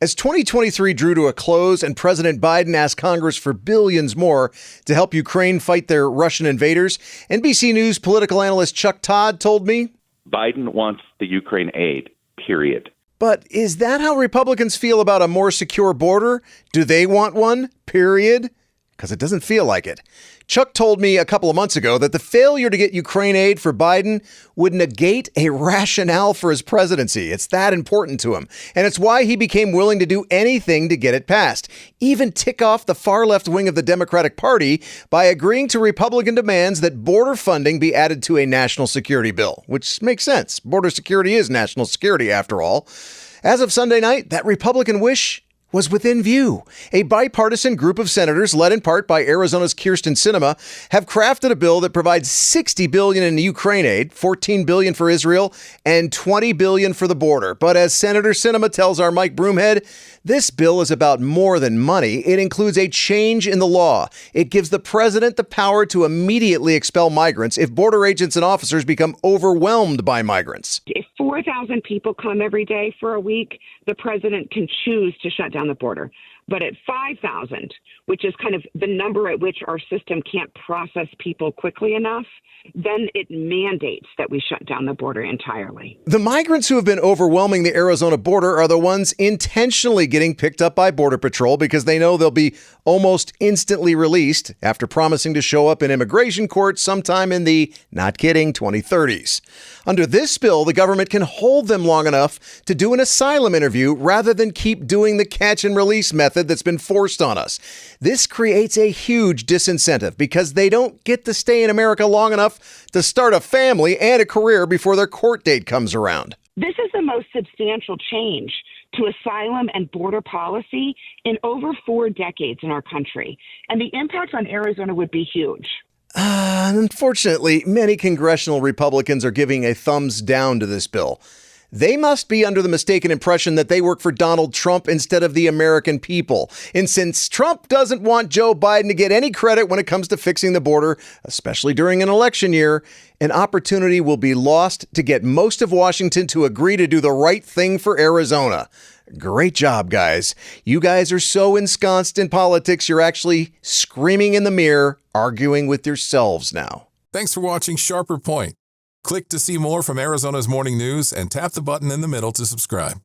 As 2023 drew to a close and President Biden asked Congress for billions more to help Ukraine fight their Russian invaders, NBC News political analyst Chuck Todd told me, Biden wants the Ukraine aid, period. But is that how Republicans feel about a more secure border? Do they want one, period? Because it doesn't feel like it. Chuck told me a couple of months ago that the failure to get Ukraine aid for Biden would negate a rationale for his presidency. It's that important to him. And it's why he became willing to do anything to get it passed, even tick off the far left wing of the Democratic Party by agreeing to Republican demands that border funding be added to a national security bill, which makes sense. Border security is national security, after all. As of Sunday night, that Republican wish was within view. A bipartisan group of senators, led in part by Arizona's Kyrsten Sinema, have crafted a bill that provides $60 billion in Ukraine aid, $14 billion for Israel, and $20 billion for the border. But as Senator Sinema tells our Mike Broomhead, this bill is about more than money. It includes a change in the law. It gives the president the power to immediately expel migrants if border agents and officers become overwhelmed by migrants. If 4,000 people come every day for a week, the president can choose to shut down the border. But at 5,000, which is kind of the number at which our system can't process people quickly enough, then it mandates that we shut down the border entirely. The migrants who have been overwhelming the Arizona border are the ones intentionally getting picked up by Border Patrol because they know they'll be almost instantly released after promising to show up in immigration court sometime in the, not kidding, 2030s. Under this bill, the government can hold them long enough to do an asylum interview rather than keep doing the catch and release method that's been forced on us. This creates a huge disincentive because they don't get to stay in America long enough to start a family and a career before their court date comes around. This is the most substantial change to asylum and border policy in over 4 decades in our country, and the impact on Arizona would be huge. Unfortunately, many congressional Republicans are giving a thumbs down to this bill. They must be under the mistaken impression that they work for Donald Trump instead of the American people. And since Trump doesn't want Joe Biden to get any credit when it comes to fixing the border, especially during an election year, an opportunity will be lost to get most of Washington to agree to do the right thing for Arizona. Great job, guys. You guys are so ensconced in politics, you're actually screaming in the mirror, arguing with yourselves now. Thanks for watching Sharper Point. Click to see more from Arizona's morning news and tap the button in the middle to subscribe.